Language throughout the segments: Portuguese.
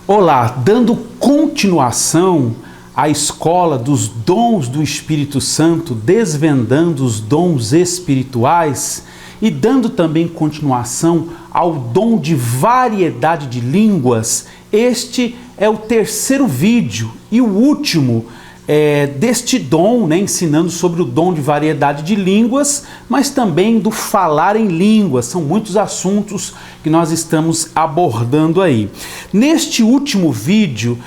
Olá, dando continuação à escola dos dons do Espírito Santo, desvendando os dons espirituais e dando também continuação ao dom de variedade de línguas, este é o terceiro vídeo e o último deste dom, ensinando sobre o dom de variedade de línguas, mas também do falar em línguas. São muitos assuntos que nós estamos abordando aí. Neste último vídeo,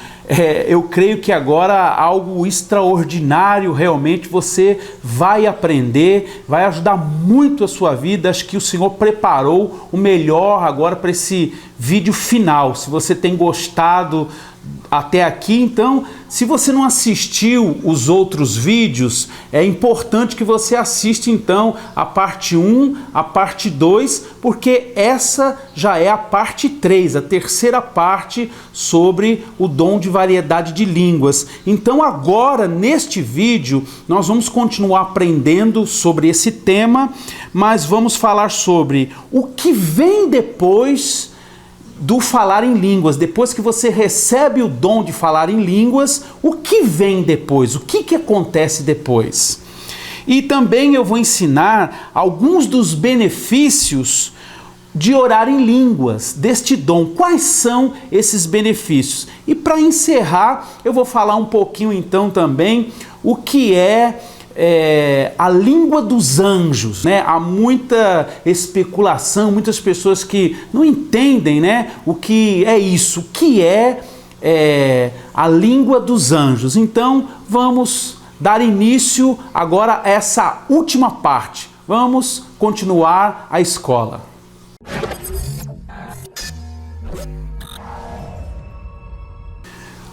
eu creio que agora algo extraordinário realmente você vai aprender, vai ajudar muito a sua vida. Acho que o Senhor preparou o melhor agora para esse vídeo final. Se você tem gostado até aqui, então, se você não assistiu os outros vídeos, é importante que você assista então a parte 1, a parte 2, porque essa já é a parte 3, a terceira parte sobre o dom de variedade de línguas. Então agora, neste vídeo, nós vamos continuar aprendendo sobre esse tema, mas vamos falar sobre o que vem depois do falar em línguas. Depois que você recebe o dom de falar em línguas, o que vem depois? O que acontece depois? E também eu vou ensinar alguns dos benefícios de orar em línguas, deste dom. Quais são esses benefícios? E para encerrar, eu vou falar um pouquinho então também o que é a língua dos anjos, Há muita especulação, muitas pessoas que não entendem, o que é isso, o que é a língua dos anjos. Então, vamos dar início agora a essa última parte. Vamos continuar a escola.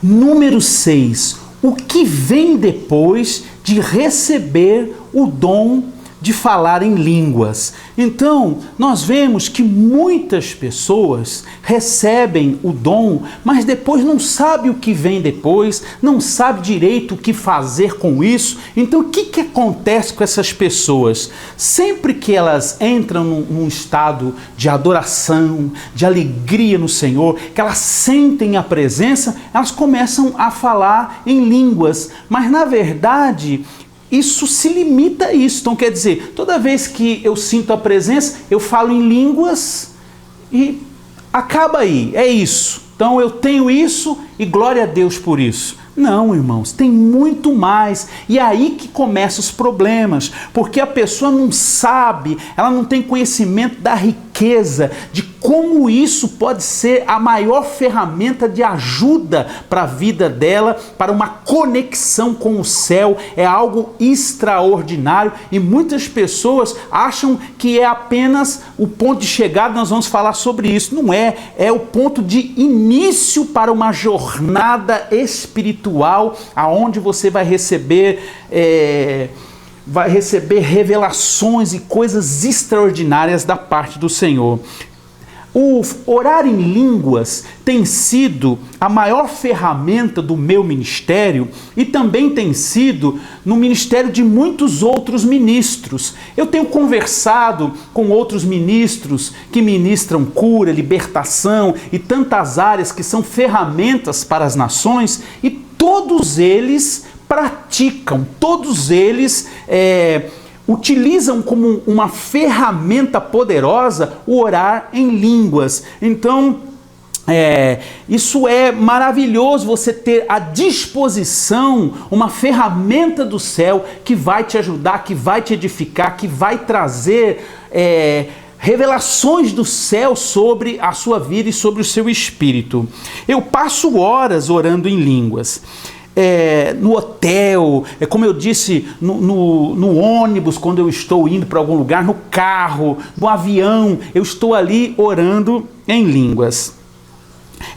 Número 6. O que vem depois de receber o dom de falar em línguas? Então, nós vemos que muitas pessoas recebem o dom, mas depois não sabe o que vem depois, não sabe direito o que fazer com isso. Então, o que acontece com essas pessoas? Sempre que elas entram num estado de adoração, de alegria no Senhor, que elas sentem a presença, elas começam a falar em línguas, mas na verdade isso se limita a isso. Então quer dizer, toda vez que eu sinto a presença, eu falo em línguas e acaba aí, é isso. Então eu tenho isso e glória a Deus por isso. Não, irmãos, tem muito mais. E é aí que começam os problemas, porque a pessoa não sabe, ela não tem conhecimento da riqueza, de como isso pode ser a maior ferramenta de ajuda para a vida dela, para uma conexão com o céu. É algo extraordinário e muitas pessoas acham que é apenas o ponto de chegada. Nós vamos falar sobre isso. Não é, é o ponto de início para uma jornada espiritual, aonde você vai receber revelações e coisas extraordinárias da parte do Senhor. O orar em línguas tem sido a maior ferramenta do meu ministério e também tem sido no ministério de muitos outros ministros. Eu tenho conversado com outros ministros que ministram cura, libertação e tantas áreas que são ferramentas para as nações, e todos eles praticam, todos eles utilizam como uma ferramenta poderosa o orar em línguas. Então, isso é maravilhoso, você ter à disposição uma ferramenta do céu que vai te ajudar, que vai te edificar, que vai trazer revelações do céu sobre a sua vida e sobre o seu espírito. Eu passo horas orando em línguas. No hotel, como eu disse, no ônibus, quando eu estou indo para algum lugar, no carro, no avião, eu estou ali orando em línguas.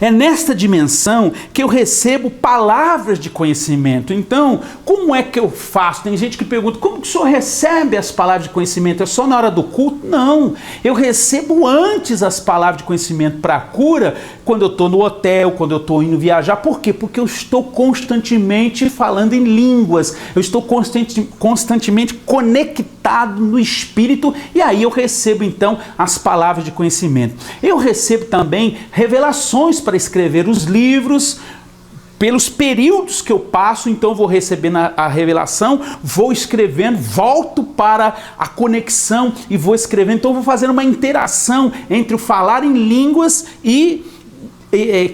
É nesta dimensão que eu recebo palavras de conhecimento. Então, como é que eu faço? Tem gente que pergunta, como que o senhor recebe as palavras de conhecimento? É só na hora do culto? Não, eu recebo antes as palavras de conhecimento para a cura, quando eu estou no hotel, quando eu estou indo viajar. Por quê? Porque eu estou constantemente falando em línguas, eu estou constantemente conectado no Espírito, e aí eu recebo então as palavras de conhecimento. Eu recebo também revelações instruções para escrever os livros, pelos períodos que eu passo, então eu vou recebendo a revelação, vou escrevendo, volto para a conexão e vou escrevendo. Então eu vou fazendo uma interação entre o falar em línguas e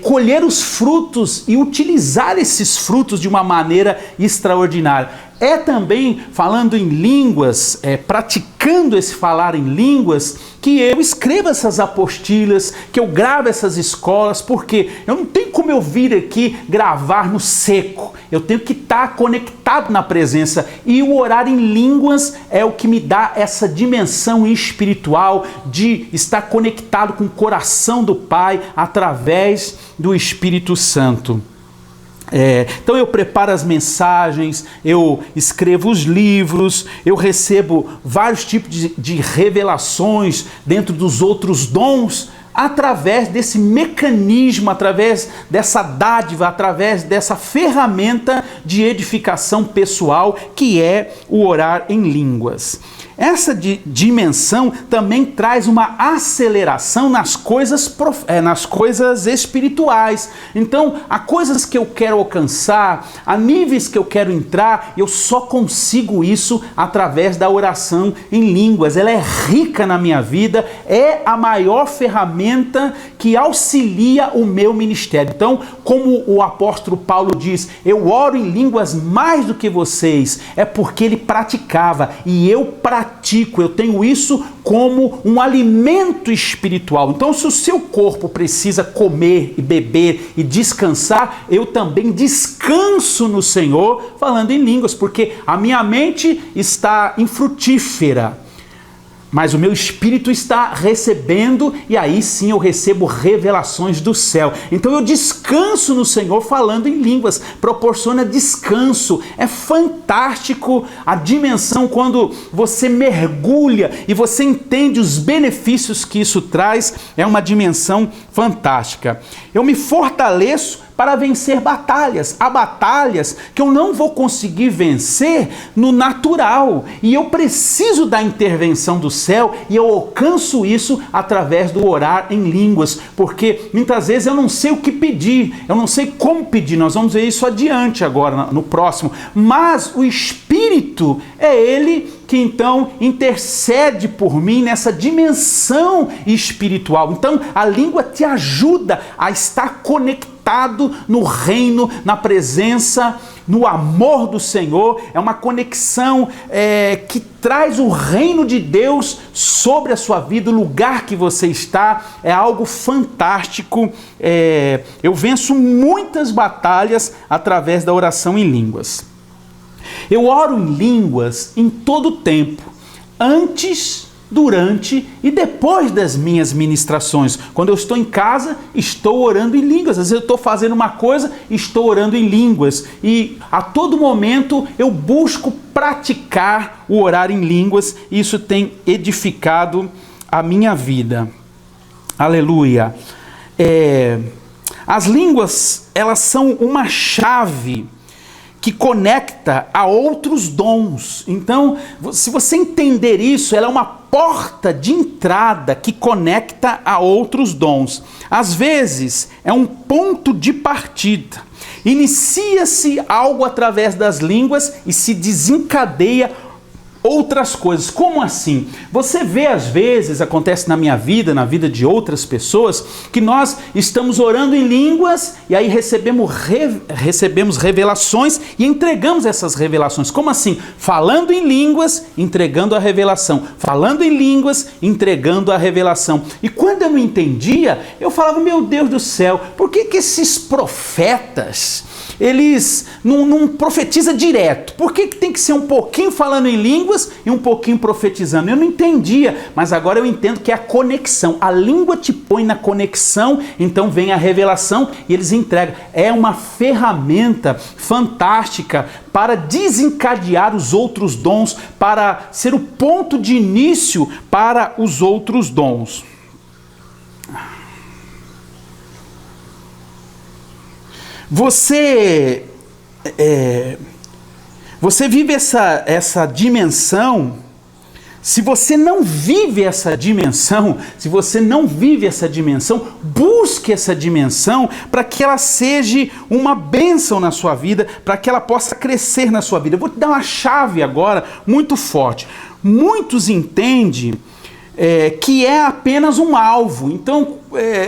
colher os frutos e utilizar esses frutos de uma maneira extraordinária. É também falando em línguas, praticando esse falar em línguas, que eu escrevo essas apostilhas, que eu gravo essas escolas, porque eu não tenho como eu vir aqui gravar no seco, eu tenho que estar conectado na presença, e o orar em línguas é o que me dá essa dimensão espiritual de estar conectado com o coração do Pai através do Espírito Santo. Então eu preparo as mensagens, eu escrevo os livros, eu recebo vários tipos de revelações dentro dos outros dons, através desse mecanismo, através dessa dádiva, através dessa ferramenta de edificação pessoal que é o orar em línguas. Essa dimensão também traz uma aceleração nas coisas espirituais. Então, há coisas que eu quero alcançar, há níveis que eu quero entrar, eu só consigo isso através da oração em línguas. Ela é rica na minha vida, é a maior ferramenta que auxilia o meu ministério. Então, como o apóstolo Paulo diz, eu oro em línguas mais do que vocês, é porque ele praticava e eu pratico, eu tenho isso como um alimento espiritual. Então, se o seu corpo precisa comer e beber e descansar, eu também descanso no Senhor falando em línguas, porque a minha mente está infrutífera, mas o meu espírito está recebendo, e aí sim eu recebo revelações do céu. Então eu descanso no Senhor falando em línguas, proporciona descanso. É fantástico a dimensão quando você mergulha e você entende os benefícios que isso traz. É uma dimensão fantástica. Eu me fortaleço para vencer batalhas. Há batalhas que eu não vou conseguir vencer no natural, e eu preciso da intervenção do céu, e eu alcanço isso através do orar em línguas, porque muitas vezes eu não sei o que pedir, eu não sei como pedir. Nós vamos ver isso adiante agora, no próximo, mas o Espírito é Ele que então intercede por mim nessa dimensão espiritual. Então a língua te ajuda a estar conectado no reino, na presença, no amor do Senhor. É uma conexão que traz o reino de Deus sobre a sua vida, o lugar que você está. É algo fantástico. Eu venço muitas batalhas através da oração em línguas. Eu oro em línguas em todo o tempo, antes, durante e depois das minhas ministrações. Quando eu estou em casa, estou orando em línguas. Às vezes eu estou fazendo uma coisa, estou orando em línguas. E a todo momento eu busco praticar o orar em línguas, e isso tem edificado a minha vida. Aleluia! As línguas, elas são uma chave que conecta a outros dons. Então, se você entender isso, ela é uma porta de entrada que conecta a outros dons. Às vezes, é um ponto de partida. Inicia-se algo através das línguas e se desencadeia outras coisas. Como assim? Você vê, às vezes, acontece na minha vida, na vida de outras pessoas, que nós estamos orando em línguas e aí recebemos revelações e entregamos essas revelações. Como assim? Falando em línguas, entregando a revelação. Falando em línguas, entregando a revelação. E quando eu não entendia, eu falava, meu Deus do céu, por que esses profetas, eles não profetizam direto? Por que tem que ser um pouquinho falando em línguas e um pouquinho profetizando? Eu não entendia, mas agora eu entendo que é a conexão. A língua te põe na conexão, então vem a revelação e eles entregam. É uma ferramenta fantástica para desencadear os outros dons, para ser o ponto de início para os outros dons. Você vive essa dimensão Se você não vive essa dimensão, busque essa dimensão para que ela seja uma bênção na sua vida, para que ela possa crescer na sua vida. Eu vou te dar uma chave agora muito forte. Muitos entendem que é apenas um alvo. Então,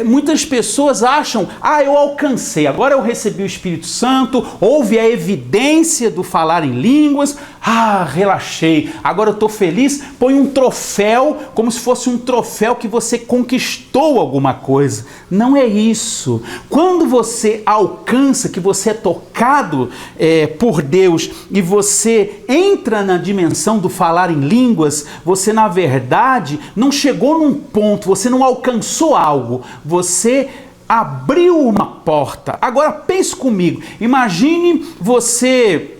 muitas pessoas acham, eu alcancei, agora eu recebi o Espírito Santo, houve a evidência do falar em línguas, relaxei, agora eu estou feliz, põe um troféu, como se fosse um troféu que você conquistou alguma coisa. Não é isso. Quando você alcança, que você é tocado por Deus e você entra na dimensão do falar em línguas, você na verdade não chegou num ponto, você não alcançou algo, você abriu uma porta. Agora pense comigo, imagine você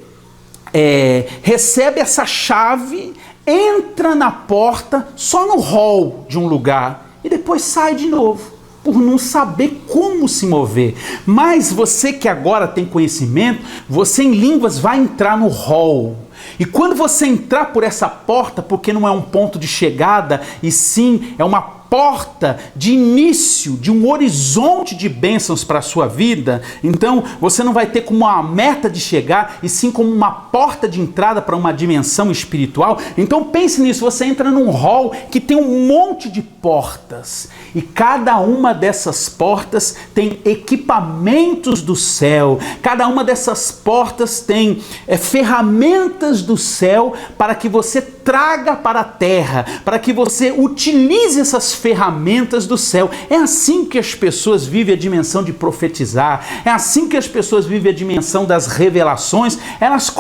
recebe essa chave, entra na porta, só no hall de um lugar e depois sai de novo, por não saber como se mover. Mas você que agora tem conhecimento, você em línguas vai entrar no hall. E quando você entrar por essa porta, porque não é um ponto de chegada, e sim é uma porta de início, de um horizonte de bênçãos para a sua vida, então você não vai ter como uma meta de chegar, e sim como uma porta de entrada para uma dimensão espiritual. Então pense nisso, você entra num hall que tem um monte de portas, e cada uma dessas portas tem equipamentos do céu, cada uma dessas portas tem ferramentas do céu para que você traga para a terra, para que você utilize essas ferramentas do céu. É assim que as pessoas vivem a dimensão de profetizar, é assim que as pessoas vivem a dimensão das revelações. Elas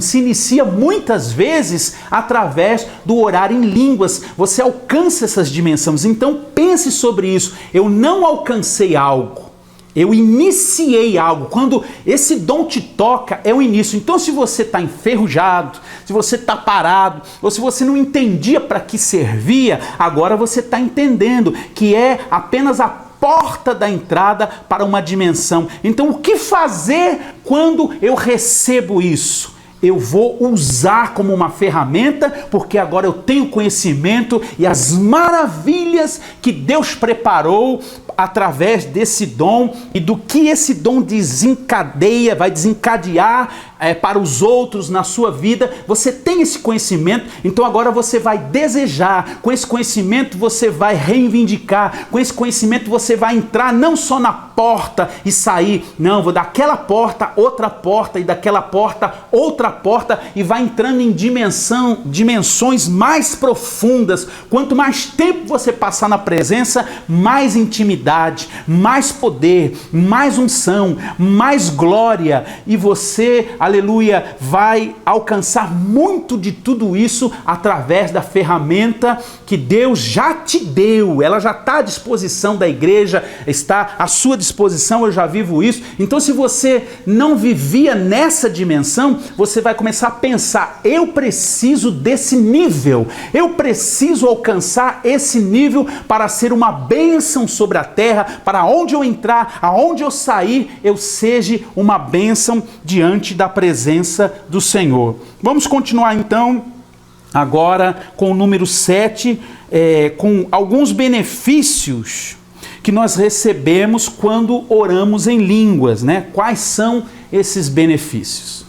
se inicia muitas vezes através do orar em línguas. Você alcança essas dimensões. Então pense sobre isso. Eu não alcancei algo, eu iniciei algo. Quando esse dom te toca, é o início. Então se você está enferrujado, se você está parado, ou se você não entendia para que servia, agora você está entendendo que é apenas a porta da entrada para uma dimensão. Então o que fazer quando eu recebo isso? Eu vou usar como uma ferramenta, porque agora eu tenho conhecimento e as maravilhas que Deus preparou através desse dom e do que esse dom vai desencadear para os outros na sua vida. Você tem esse conhecimento, então agora você vai desejar, com esse conhecimento você vai reivindicar, com esse conhecimento você vai entrar não só na porta e sair, não, vou daquela porta, outra porta, e daquela porta, outra porta, e vai entrando em dimensões mais profundas. Quanto mais tempo você passar na presença, mais intimidade, mais poder, mais unção, mais glória, e você, aleluia, vai alcançar muito de tudo isso através da ferramenta que Deus já te deu. Ela já está à disposição da igreja, está à sua disposição, eu já vivo isso. Então se você não vivia nessa dimensão, você vai começar a pensar, eu preciso desse nível, eu preciso alcançar esse nível para ser uma bênção sobre a terra, para onde eu entrar, aonde eu sair, eu seja uma bênção diante da presença do Senhor. Vamos continuar então agora com o número 7, com alguns benefícios que nós recebemos quando oramos em línguas, né? Quais são esses benefícios?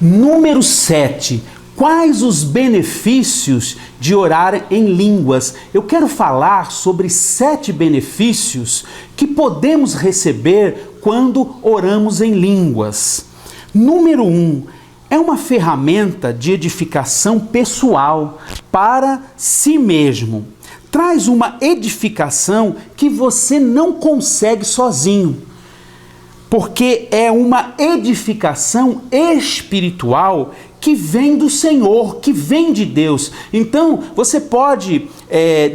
Número 7. Quais os benefícios de orar em línguas? Eu quero falar sobre 7 benefícios que podemos receber quando oramos em línguas. Número 1. É uma ferramenta de edificação pessoal para si mesmo. Traz uma edificação que você não consegue sozinho, porque é uma edificação espiritual que vem do Senhor, que vem de Deus. Então, você pode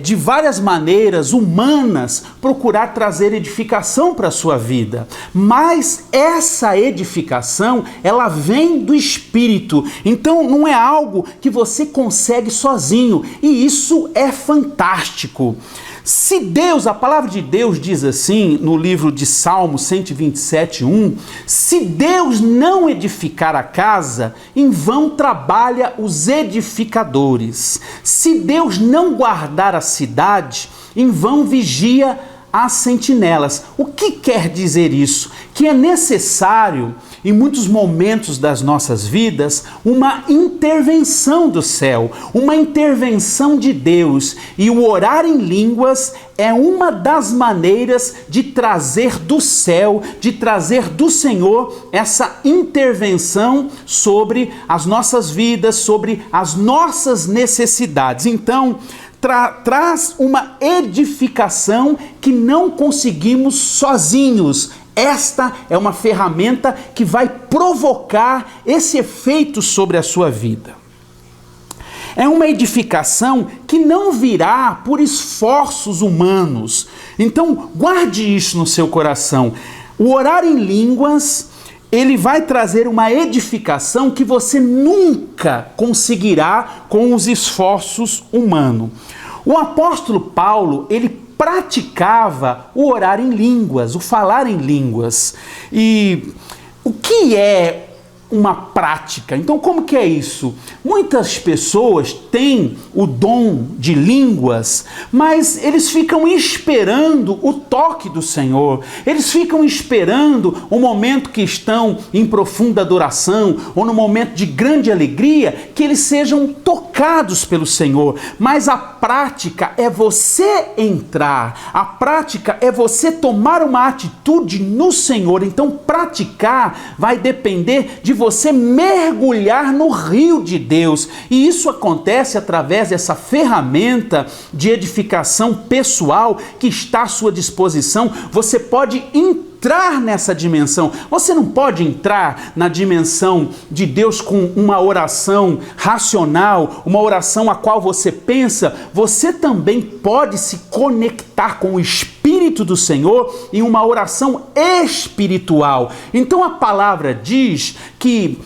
de várias maneiras humanas, procurar trazer edificação para a sua vida. Mas essa edificação, ela vem do Espírito. Então não é algo que você consegue sozinho. E isso é fantástico. Se Deus, a palavra de Deus diz assim, no livro de Salmos 127:1, se Deus não edificar a casa, em vão trabalha os edificadores. Se Deus não guardar a cidade, em vão vigia as sentinelas. O que quer dizer isso? Que é necessário, em muitos momentos das nossas vidas, uma intervenção do céu, uma intervenção de Deus. E o orar em línguas é uma das maneiras de trazer do céu, de trazer do Senhor essa intervenção sobre as nossas vidas, sobre as nossas necessidades. Então, traz uma edificação que não conseguimos sozinhos. Esta é uma ferramenta que vai provocar esse efeito sobre a sua vida. É uma edificação que não virá por esforços humanos. Então, guarde isso no seu coração. O orar em línguas, ele vai trazer uma edificação que você nunca conseguirá com os esforços humanos. O apóstolo Paulo, ele praticava o orar em línguas, o falar em línguas. E o que é uma prática? Então, como que é isso? Muitas pessoas têm o dom de línguas, mas eles ficam esperando o toque do Senhor. Eles ficam esperando o momento que estão em profunda adoração ou no momento de grande alegria, que eles sejam tocados pelo Senhor. Mas a prática é você entrar. A prática é você tomar uma atitude no Senhor. Então, praticar vai depender de você mergulhar no rio de Deus. E isso acontece através dessa ferramenta de edificação pessoal que está à sua disposição. Você pode entrar nessa dimensão. Você não pode entrar na dimensão de Deus com uma oração racional, uma oração a qual você pensa. Você também pode se conectar com o Espírito do Senhor em uma oração espiritual. Então a palavra diz que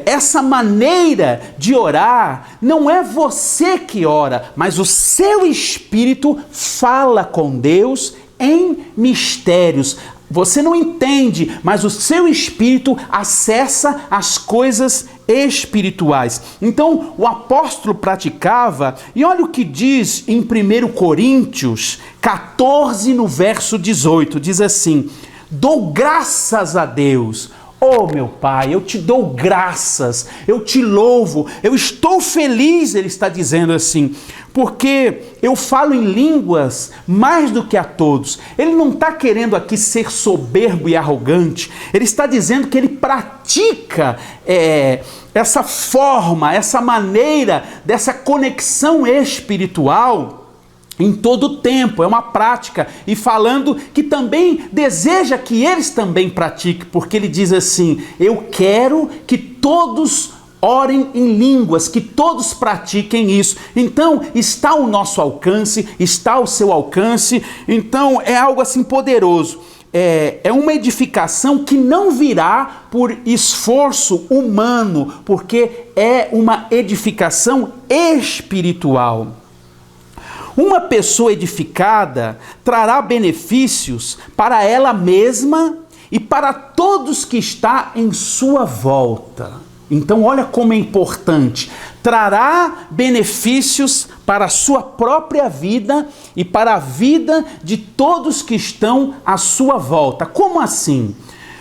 essa maneira de orar não é você que ora, mas o seu espírito fala com Deus em mistérios. Você não entende, mas o seu espírito acessa as coisas espirituais. Então, o apóstolo praticava, e olha o que diz em 1 Coríntios 14, no verso 18, diz assim: dou graças a Deus. Oh, meu Pai, eu te dou graças, eu te louvo, eu estou feliz, ele está dizendo assim, porque eu falo em línguas mais do que a todos. Ele não está querendo aqui ser soberbo e arrogante, ele está dizendo que ele pratica essa forma, essa maneira dessa conexão espiritual em todo o tempo, é uma prática, e falando que também deseja que eles também pratiquem, porque ele diz assim: eu quero que todos orem em línguas, que todos pratiquem isso. Então está ao nosso alcance, está ao seu alcance, então é algo assim poderoso. É uma edificação que não virá por esforço humano, porque é uma edificação espiritual. Uma pessoa edificada trará benefícios para ela mesma e para todos que estão em sua volta. Então olha como é importante. Trará benefícios para a sua própria vida e para a vida de todos que estão à sua volta. Como assim?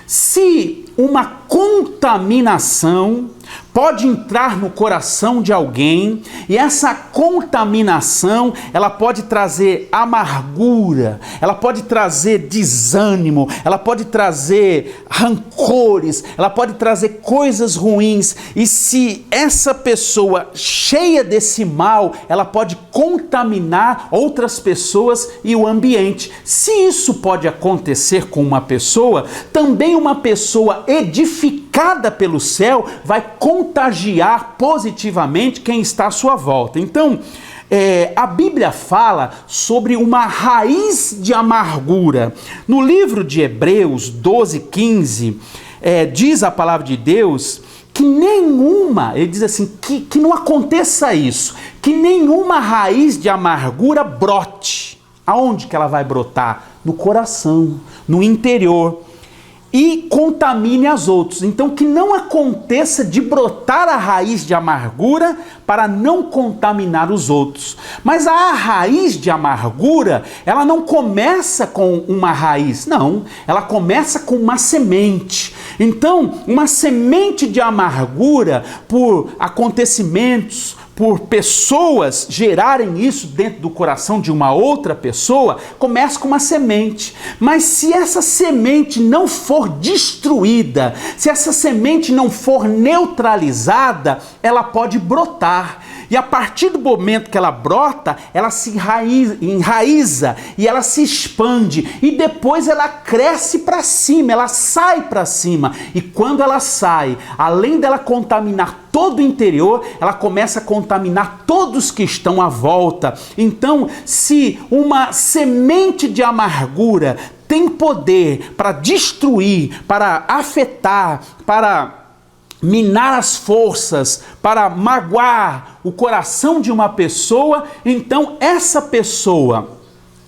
Se uma contaminação pode entrar no coração de alguém, e essa contaminação, ela pode trazer amargura, ela pode trazer desânimo, ela pode trazer rancores, ela pode trazer coisas ruins, e se essa pessoa cheia desse mal, ela pode contaminar outras pessoas e o ambiente. Se isso pode acontecer com uma pessoa, também uma pessoa edificada pelo céu vai contagiar positivamente quem está à sua volta. Então, A Bíblia fala sobre uma raiz de amargura. No livro de Hebreus 12:15, diz a palavra de Deus que nenhuma, ele diz assim, que não aconteça isso, que nenhuma raiz de amargura brote. Aonde que ela vai brotar? No coração, no interior. E contamine as outros. Então, que não aconteça de brotar a raiz de amargura para não contaminar os outros. Mas a raiz de amargura, ela não começa com uma raiz, não. Ela começa com uma semente. Então, uma semente de amargura por acontecimentos, por pessoas gerarem isso dentro do coração de uma outra pessoa, começa com uma semente. Mas se essa semente não for destruída, se essa semente não for neutralizada, ela pode brotar. E a partir do momento que ela brota, ela se enraiza e ela se expande. E depois ela cresce para cima, ela sai para cima. E quando ela sai, além dela contaminar todo o interior, ela começa a contaminar todos que estão à volta. Então, se uma semente de amargura tem poder para destruir, para afetar, para minar as forças, para magoar o coração de uma pessoa, então essa pessoa,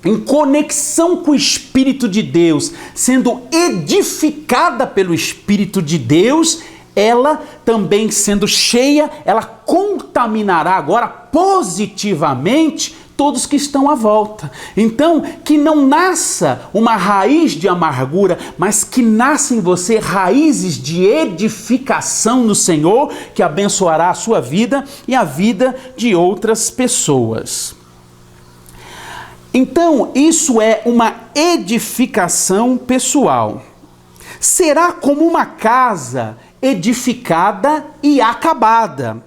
em conexão com o Espírito de Deus, sendo edificada pelo Espírito de Deus, ela também sendo cheia, ela contaminará agora positivamente todos que estão à volta. Então, que não nasça uma raiz de amargura, mas que nasça em você raízes de edificação no Senhor, que abençoará a sua vida e a vida de outras pessoas. Então, isso é uma edificação pessoal. Será como uma casa edificada e acabada.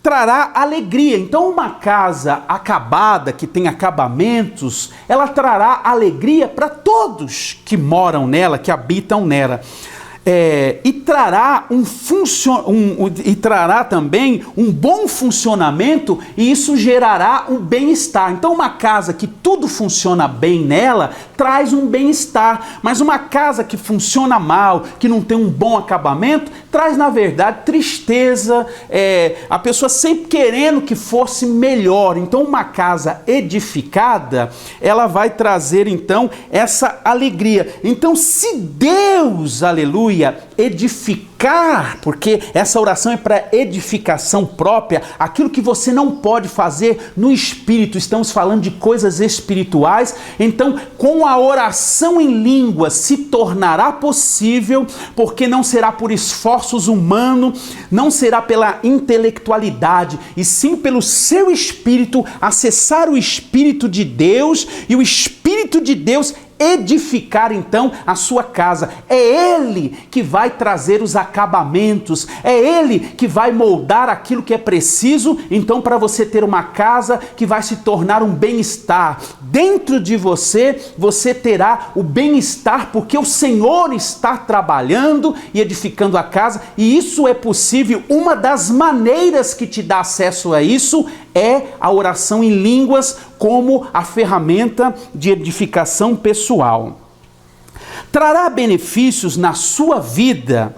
Trará alegria. Então, uma casa acabada, que tem acabamentos, ela trará alegria para todos que moram nela, que habitam nela. E trará também um bom funcionamento, e isso gerará um bem-estar. Então, uma casa que tudo funciona bem nela, traz um bem-estar. Mas uma casa que funciona mal, que não tem um bom acabamento, traz, na verdade, tristeza, a pessoa sempre querendo que fosse melhor. Então, uma casa edificada, ela vai trazer, então, essa alegria. Então, se Deus, aleluia, edificar, porque essa oração é para edificação própria, aquilo que você não pode fazer no espírito, estamos falando de coisas espirituais, então com a oração em língua se tornará possível, porque não será por esforços humanos, não será pela intelectualidade, e sim pelo seu espírito, acessar o Espírito de Deus, e o Espírito de Deus edificar então a sua casa. É Ele que vai trazer os acabamentos, é Ele que vai moldar aquilo que é preciso, então, para você ter uma casa que vai se tornar um bem-estar. Dentro de você, você terá o bem-estar, porque o Senhor está trabalhando e edificando a casa, e isso é possível. Uma das maneiras que te dá acesso a isso é a oração em línguas como a ferramenta de edificação pessoal. Trará benefícios na sua vida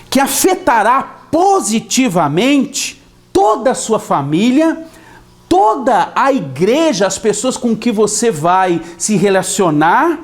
que afetará positivamente toda a sua família, toda a igreja, as pessoas com que você vai se relacionar,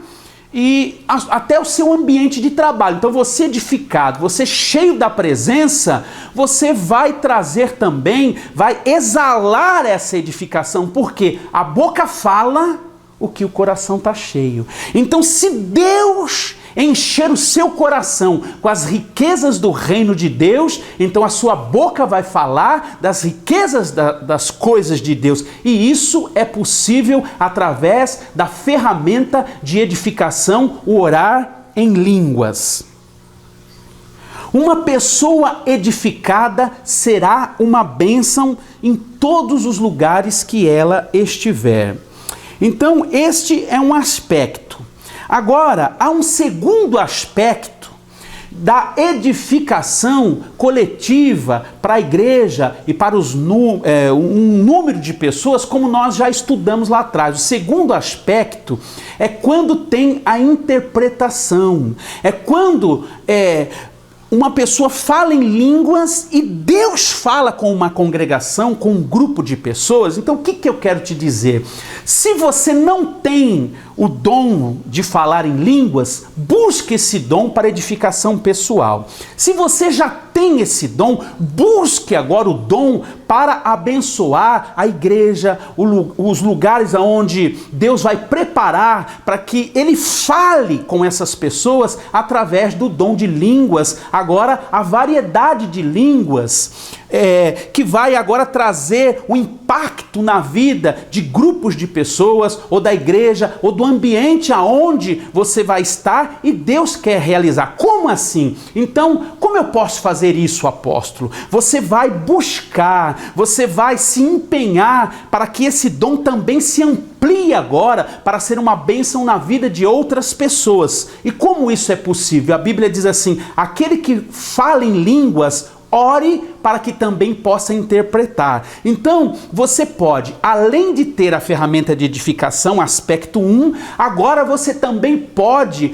e até o seu ambiente de trabalho. Então, você edificado, você cheio da presença, você vai trazer também, vai exalar essa edificação, porque a boca fala o que o coração está cheio. Então, se Deus encher o seu coração com as riquezas do reino de Deus, então a sua boca vai falar das riquezas das coisas de Deus. E isso é possível através da ferramenta de edificação, o orar em línguas. Uma pessoa edificada será uma bênção em todos os lugares que ela estiver. Então, este é um aspecto. Agora, há um segundo aspecto da edificação coletiva para a igreja e para um número de pessoas, como nós já estudamos lá atrás. O segundo aspecto é quando tem a interpretação, é quando uma pessoa fala em línguas e Deus fala com uma congregação, com um grupo de pessoas. Então, o que eu quero te dizer? Se você não tem o dom de falar em línguas, busque esse dom para edificação pessoal. Se você já tem esse dom, busque agora o dom para abençoar a igreja, os lugares onde Deus vai preparar para que Ele fale com essas pessoas através do dom de línguas. Agora, a variedade de línguas que vai agora trazer um impacto na vida de grupos de pessoas, ou da igreja, ou do ambiente aonde você vai estar e Deus quer realizar. Como assim? Então, como eu posso fazer isso, apóstolo? Você vai buscar, você vai se empenhar para que esse dom também se amplie agora para ser uma bênção na vida de outras pessoas. E como isso é possível? A Bíblia diz assim: aquele que fala em línguas, ore para que também possa interpretar. Então, você pode, além de ter a ferramenta de edificação, aspecto 1, agora você também pode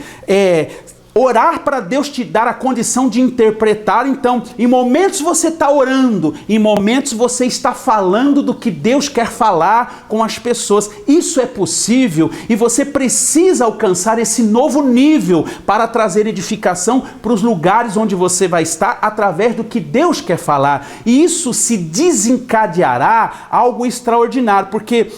orar para Deus te dar a condição de interpretar. Então, em momentos você está orando, em momentos você está falando do que Deus quer falar com as pessoas. Isso é possível e você precisa alcançar esse novo nível para trazer edificação para os lugares onde você vai estar através do que Deus quer falar. E isso se desencadeará algo extraordinário, porque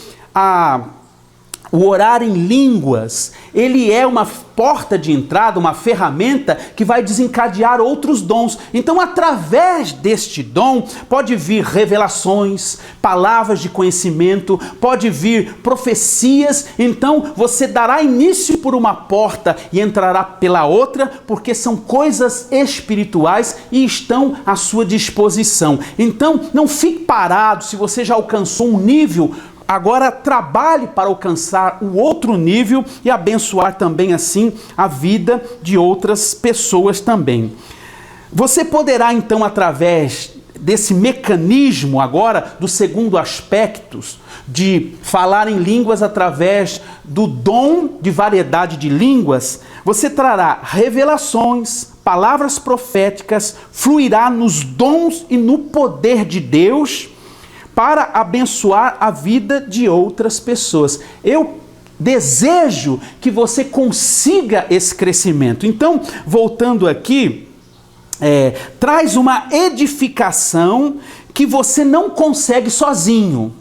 o orar em línguas, ele é uma porta de entrada, uma ferramenta que vai desencadear outros dons. Então, através deste dom, pode vir revelações, palavras de conhecimento, pode vir profecias. Então, você dará início por uma porta e entrará pela outra, porque são coisas espirituais e estão à sua disposição. Então, não fique parado se você já alcançou um nível. Agora trabalhe para alcançar o outro nível e abençoar também assim a vida de outras pessoas também. Você poderá então, através desse mecanismo agora, do segundo aspecto, de falar em línguas através do dom de variedade de línguas, você trará revelações, palavras proféticas, fluirá nos dons e no poder de Deus, para abençoar a vida de outras pessoas. Eu desejo que você consiga esse crescimento. Então, voltando aqui, traz uma edificação que você não consegue sozinho,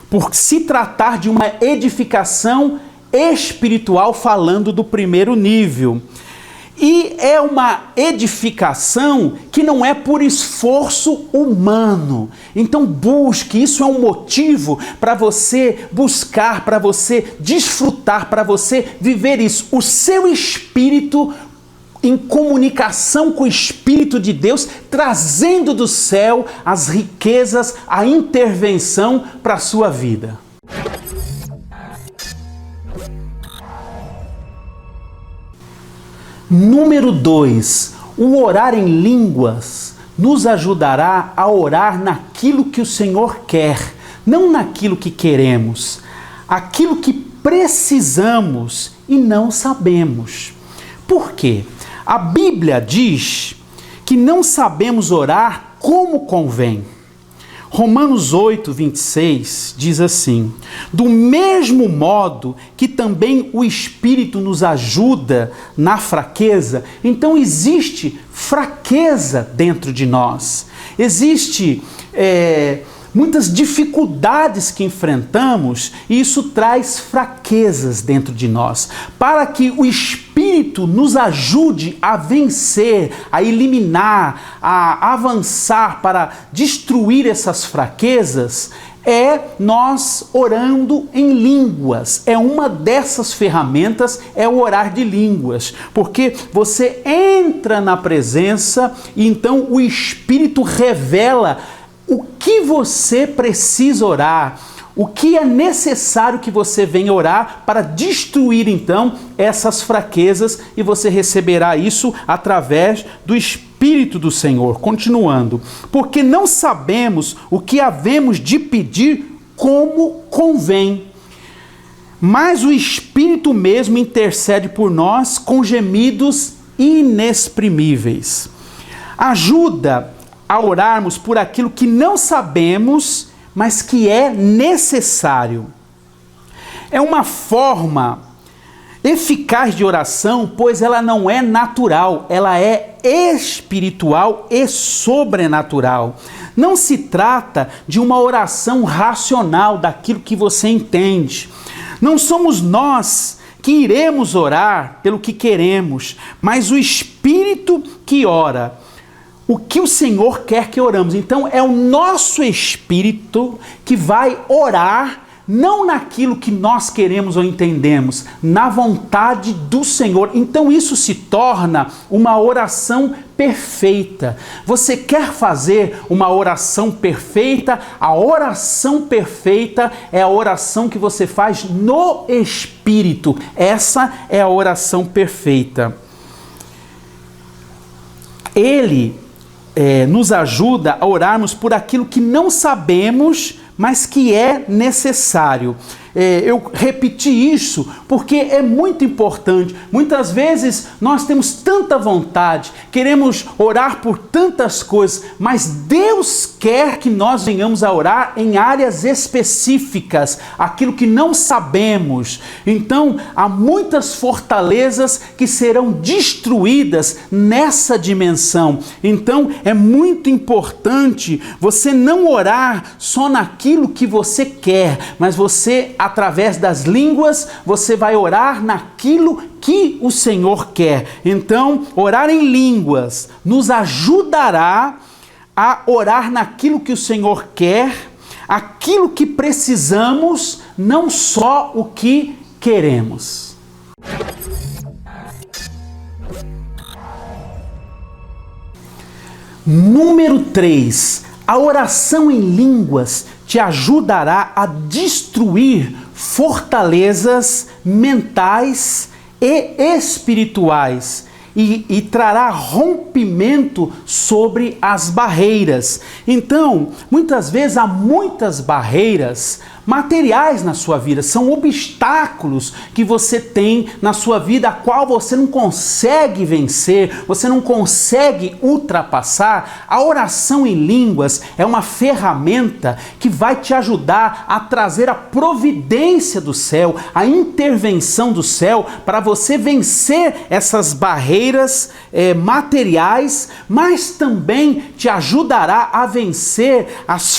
por se tratar de uma edificação espiritual, falando do primeiro nível. E é uma edificação que não é por esforço humano. Então busque, isso é um motivo para você buscar, para você desfrutar, para você viver isso. O seu espírito em comunicação com o Espírito de Deus, trazendo do céu as riquezas, a intervenção para a sua vida. Número 2, o orar em línguas nos ajudará a orar naquilo que o Senhor quer, não naquilo que queremos, aquilo que precisamos e não sabemos. Por quê? A Bíblia diz que não sabemos orar como convém. Romanos 8, 26 diz assim: do mesmo modo que também o Espírito nos ajuda na fraqueza, então existe fraqueza dentro de nós, existe muitas dificuldades que enfrentamos e isso traz fraquezas dentro de nós. Para que o Espírito nos ajude a vencer, a eliminar, a avançar para destruir essas fraquezas, é nós orando em línguas. É uma dessas ferramentas, é o orar de línguas, porque você entra na presença e então o Espírito revela o que você precisa orar, o que é necessário que você venha orar para destruir então essas fraquezas, e você receberá isso através do Espírito do Senhor. Continuando, porque não sabemos o que havemos de pedir como convém, mas o Espírito mesmo intercede por nós com gemidos inexprimíveis. Ajuda a orarmos por aquilo que não sabemos, mas que é necessário. É uma forma eficaz de oração, pois ela não é natural, ela é espiritual e sobrenatural. Não se trata de uma oração racional, daquilo que você entende. Não somos nós que iremos orar pelo que queremos, mas o Espírito que ora o que o Senhor quer que oramos. Então é o nosso espírito que vai orar, não naquilo que nós queremos ou entendemos, na vontade do Senhor. Então isso se torna uma oração perfeita. Você quer fazer uma oração perfeita? A oração perfeita é a oração que você faz no Espírito. Essa é a oração perfeita. Ele nos ajuda a orarmos por aquilo que não sabemos, mas que é necessário. Eu repeti isso porque é muito importante. Muitas vezes nós temos tanta vontade, queremos orar por tantas coisas, mas Deus quer que nós venhamos a orar em áreas específicas, aquilo que não sabemos. Então, há muitas fortalezas que serão destruídas nessa dimensão. Então, é muito importante você não orar só naquilo que você quer, mas você, através das línguas, você vai orar naquilo que o Senhor quer. Então, orar em línguas nos ajudará a orar naquilo que o Senhor quer, aquilo que precisamos, não só o que queremos. Número 3. A oração em línguas te ajudará a destruir fortalezas mentais e espirituais e trará rompimento sobre as barreiras. Então, muitas vezes há muitas barreiras materiais na sua vida, são obstáculos que você tem na sua vida, a qual você não consegue vencer, você não consegue ultrapassar. A oração em línguas é uma ferramenta que vai te ajudar a trazer a providência do céu, a intervenção do céu, para você vencer essas barreiras materiais, mas também te ajudará a vencer as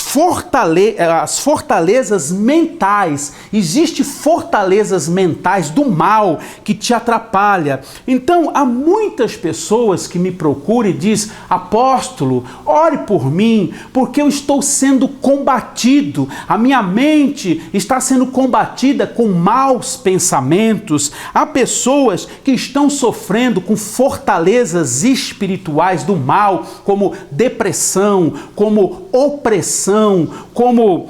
fortalezas mentais. Existem fortalezas mentais do mal que te atrapalha. Então, há muitas pessoas que me procuram e dizem: apóstolo, ore por mim, porque eu estou sendo combatido. A minha mente está sendo combatida com maus pensamentos. Há pessoas que estão sofrendo com fortalezas espirituais do mal, como depressão, como opressão, como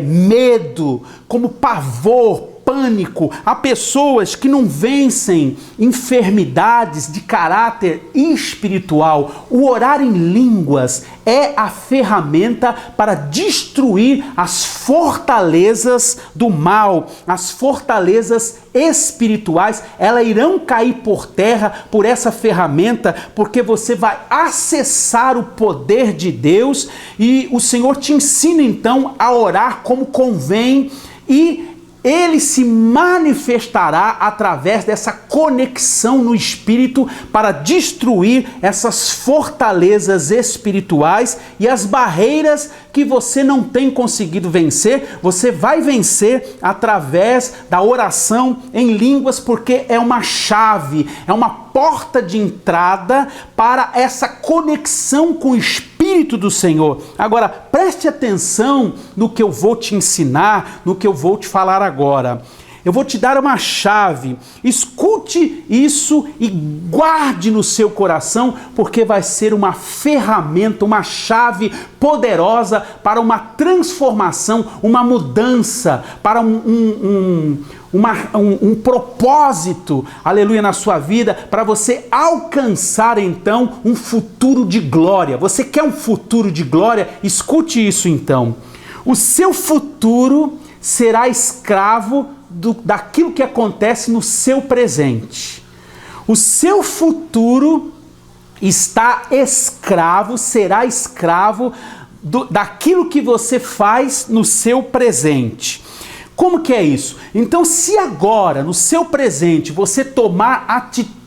medo, como pavor, pânico. Há pessoas que não vencem enfermidades de caráter espiritual. O orar em línguas é a ferramenta para destruir as fortalezas do mal, as fortalezas espirituais. Elas irão cair por terra por essa ferramenta, porque você vai acessar o poder de Deus e o Senhor te ensina então a orar como convém, e Ele se manifestará através dessa conexão no Espírito para destruir essas fortalezas espirituais e as barreiras que você não tem conseguido vencer. Você vai vencer através da oração em línguas, porque é uma chave, é uma porta de entrada para essa conexão com o Espírito do Senhor. Agora, preste atenção no que eu vou te ensinar, no que eu vou te falar agora. eu vou te dar uma chave. Escute isso e guarde no seu coração, porque vai ser uma ferramenta, uma chave poderosa para uma transformação, uma mudança, para um propósito, aleluia, na sua vida, para você alcançar então um futuro de glória. Você quer um futuro de glória? Escute isso então. O seu futuro será escravo daquilo que acontece no seu presente. O seu futuro será escravo daquilo que você faz no seu presente. Como que é isso? Então, se agora, no seu presente, você tomar atitudes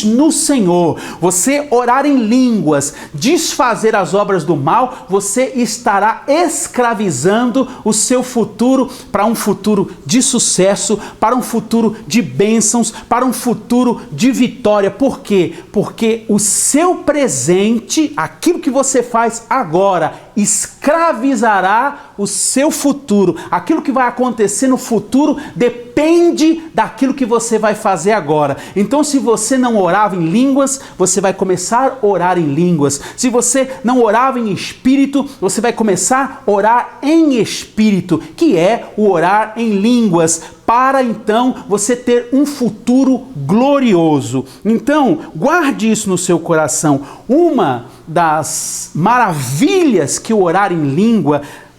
no Senhor, você orar em línguas, desfazer as obras do mal, você estará escravizando o seu futuro para um futuro de sucesso, para um futuro de bênçãos, para um futuro de vitória. Por quê? Porque o seu presente, aquilo que você faz agora, escravizará o seu futuro. Aquilo que vai acontecer no futuro depende daquilo que você vai fazer agora. Então, se você não orava em línguas, você vai começar a orar em línguas. Se você não orava em espírito, você vai começar a orar em espírito, que é o orar em línguas, para então você ter um futuro glorioso. Então, guarde isso no seu coração. Uma das maravilhas que o orar em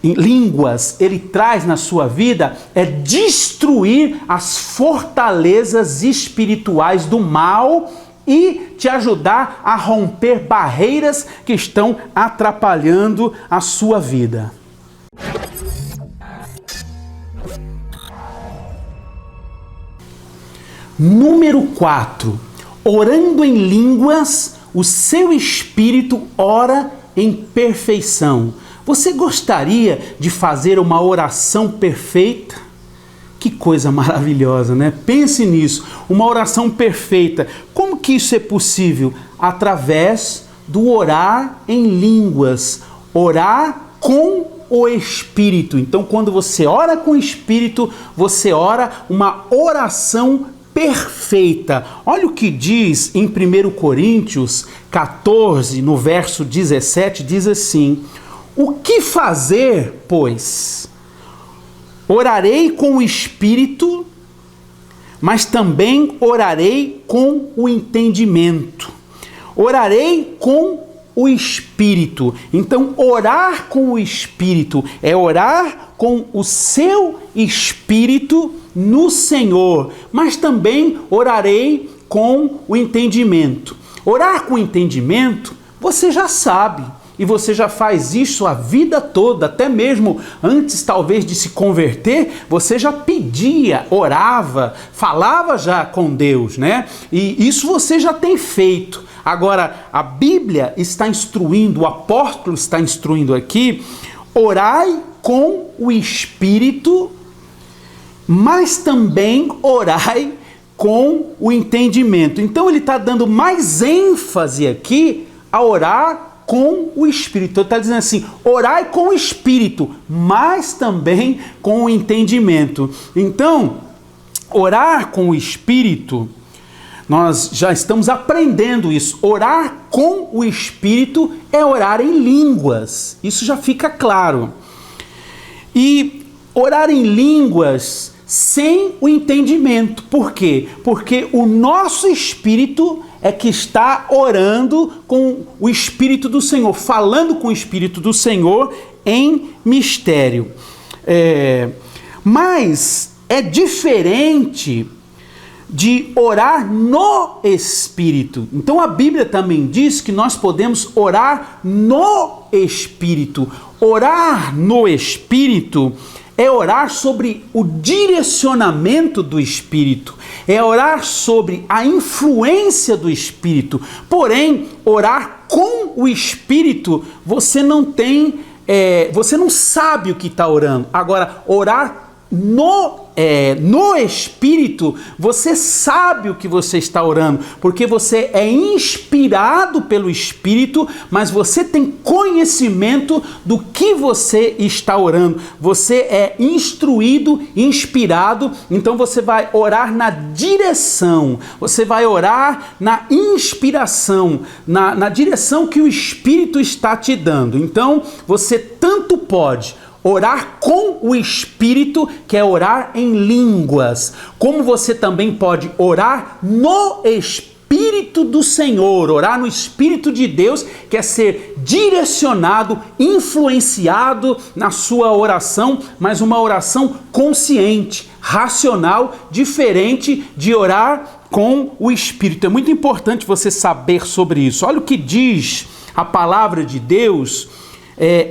línguas ele traz na sua vida é destruir as fortalezas espirituais do mal e te ajudar a romper barreiras que estão atrapalhando a sua vida. Número 4. Orando em línguas, o seu espírito ora em perfeição. Você gostaria de fazer uma oração perfeita? Que coisa maravilhosa, né? Pense nisso, uma oração perfeita. Como que isso é possível? Através do orar em línguas, orar com o Espírito. Então, quando você ora com o Espírito, você ora uma oração perfeita. Olha o que diz em 1 Coríntios 14, no verso 17, diz assim: o que fazer, pois? Orarei com o Espírito, mas também orarei com o entendimento. Orarei com o Espírito. Então, orar com o Espírito é orar com o seu Espírito no Senhor, mas também orarei com o entendimento. Orar com o entendimento, você já sabe, e você já faz isso a vida toda, até mesmo antes talvez de se converter, você já pedia, orava, falava já com Deus, né? E isso você já tem feito. Agora, a Bíblia está instruindo, o apóstolo está instruindo aqui, orai com o Espírito, mas também orai com o entendimento. Então ele está dando mais ênfase aqui a orar com o Espírito. Ele está dizendo assim, orai com o Espírito, mas também com o entendimento. Então, orar com o Espírito, nós já estamos aprendendo isso. Orar com o Espírito é orar em línguas. Isso já fica claro. E orar em línguas sem o entendimento. Por quê? Porque o nosso espírito é que está orando com o Espírito do Senhor, falando com o Espírito do Senhor em mistério. Mas é diferente de orar no Espírito. Então a Bíblia também diz que nós podemos orar no Espírito. Orar no Espírito é orar sobre o direcionamento do Espírito, é orar sobre a influência do Espírito. Porém, orar com o Espírito, você não tem, você não sabe o que está orando. Agora, orar no Espírito, você sabe o que você está orando, porque você é inspirado pelo Espírito, mas você tem conhecimento do que você está orando. Você é instruído, inspirado, então você vai orar na direção, você vai orar na inspiração, na direção que o Espírito está te dando. Então, você tanto pode orar com o Espírito, que é orar em línguas, como você também pode orar no Espírito do Senhor, orar no Espírito de Deus, que é ser direcionado, influenciado na sua oração, mas uma oração consciente, racional, diferente de orar com o Espírito. É muito importante você saber sobre isso. Olha o que diz a palavra de Deus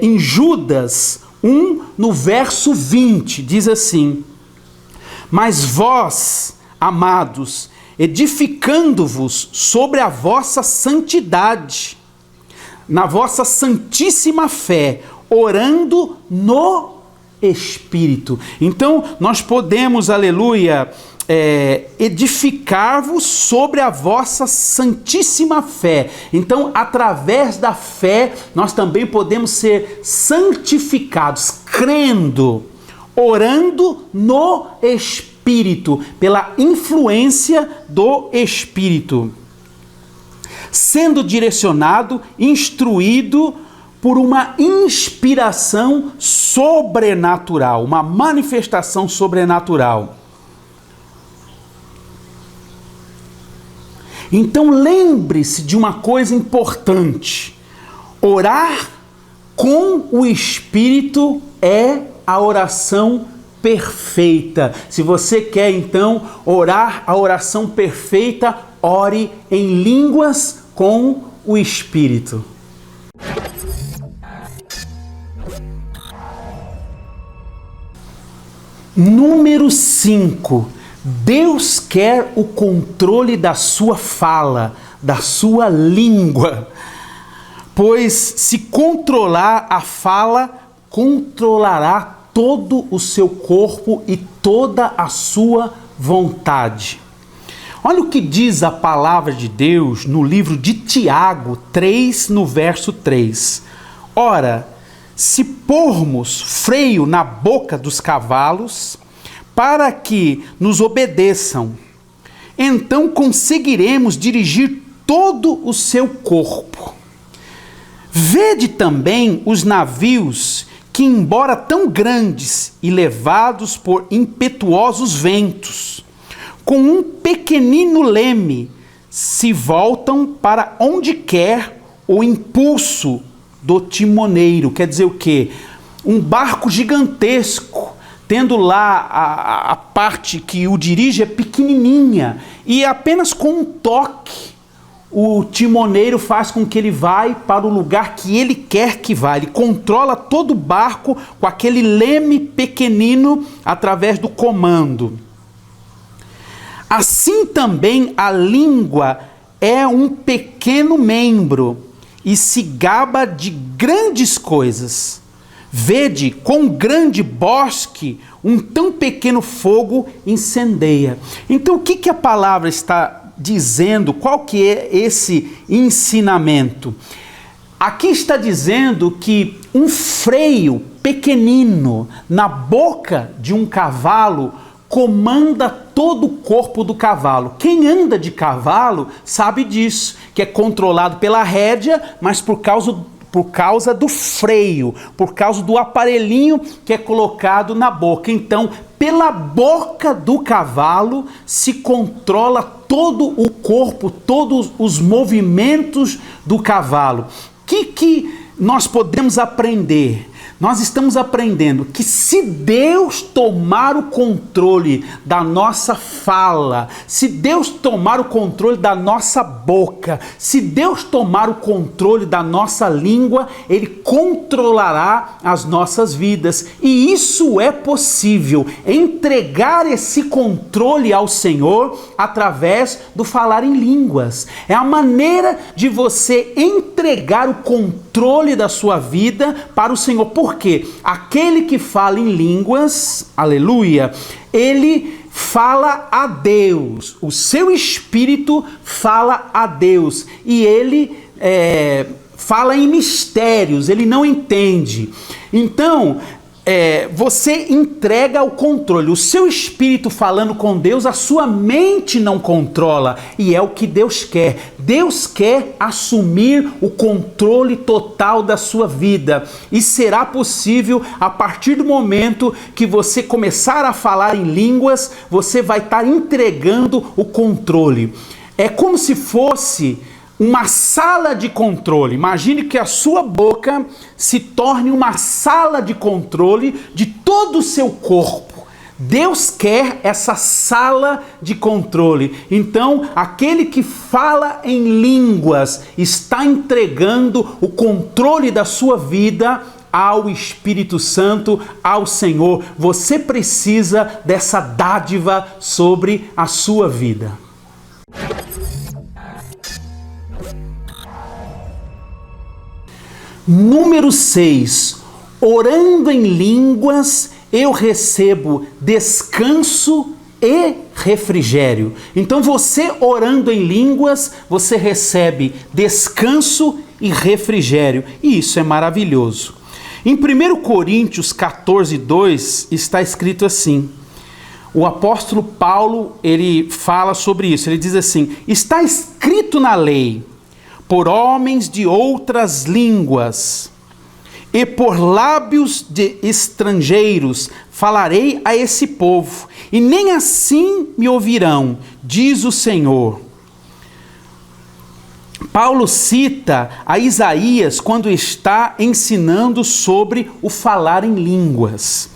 em Judas 1, no verso 20, diz assim: mas vós, amados, edificando-vos sobre a vossa santidade, na vossa santíssima fé, orando no Espírito. Então, nós podemos, aleluia, edificar-vos sobre a vossa santíssima fé. Então, através da fé, nós também podemos ser santificados, crendo, orando no Espírito, pela influência do Espírito, sendo direcionado, instruído por uma inspiração sobrenatural, uma manifestação sobrenatural. Então lembre-se de uma coisa importante: orar com o Espírito é a oração perfeita. Se você quer então orar a oração perfeita, ore em línguas com o Espírito. Número 5. Deus quer o controle da sua fala, da sua língua, pois se controlar a fala, controlará todo o seu corpo e toda a sua vontade. Olha o que diz a palavra de Deus no livro de Tiago 3, no verso 3. Ora, se pormos freio na boca dos cavalos, para que nos obedeçam, então conseguiremos dirigir todo o seu corpo. Vede também os navios que, embora tão grandes e levados por impetuosos ventos, com um pequenino leme, se voltam para onde quer o impulso do timoneiro. Quer dizer o quê? Um barco gigantesco, tendo lá a parte que o dirige é pequenininha, e apenas com um toque o timoneiro faz com que ele vá para o lugar que ele quer que vá. Ele controla todo o barco com aquele leme pequenino através do comando. Assim também a língua é um pequeno membro e se gaba de grandes coisas. Vede quão grande bosque um tão pequeno fogo incendeia. Então o que a palavra está dizendo? Qual que é esse ensinamento? Aqui está dizendo que um freio pequenino na boca de um cavalo comanda todo o corpo do cavalo. Quem anda de cavalo sabe disso, que é controlado pela rédea, mas por causa do freio, por causa do aparelhinho que é colocado na boca. Então, pela boca do cavalo se controla todo o corpo, todos os movimentos do cavalo. O que nós podemos aprender? Nós estamos aprendendo que se Deus tomar o controle da nossa fala, se Deus tomar o controle da nossa boca, se Deus tomar o controle da nossa língua, Ele controlará as nossas vidas. E isso é possível, entregar esse controle ao Senhor através do falar em línguas. É a maneira de você entregar o controle da sua vida para o Senhor. Por Porque aquele que fala em línguas, aleluia, ele fala a Deus, o seu espírito fala a Deus, e ele fala em mistérios, ele não entende. Então, você entrega o controle, o seu espírito falando com Deus, a sua mente não controla, e é o que Deus quer. Deus quer assumir o controle total da sua vida, e será possível a partir do momento que você começar a falar em línguas, você vai estar entregando o controle. É como se fosse uma sala de controle. Imagine que a sua boca se torne uma sala de controle de todo o seu corpo. Deus quer essa sala de controle. Então, aquele que fala em línguas está entregando o controle da sua vida ao Espírito Santo, ao Senhor. Você precisa dessa dádiva sobre a sua vida. Número 6. Orando em línguas, eu recebo descanso e refrigério. Então você orando em línguas, você recebe descanso e refrigério. E isso é maravilhoso. Em 1 Coríntios 14:2 está escrito assim. O apóstolo Paulo, ele fala sobre isso. Ele diz assim: está escrito na lei, por homens de outras línguas e por lábios de estrangeiros falarei a esse povo, e nem assim me ouvirão, diz o Senhor. Paulo cita a Isaías quando está ensinando sobre o falar em línguas.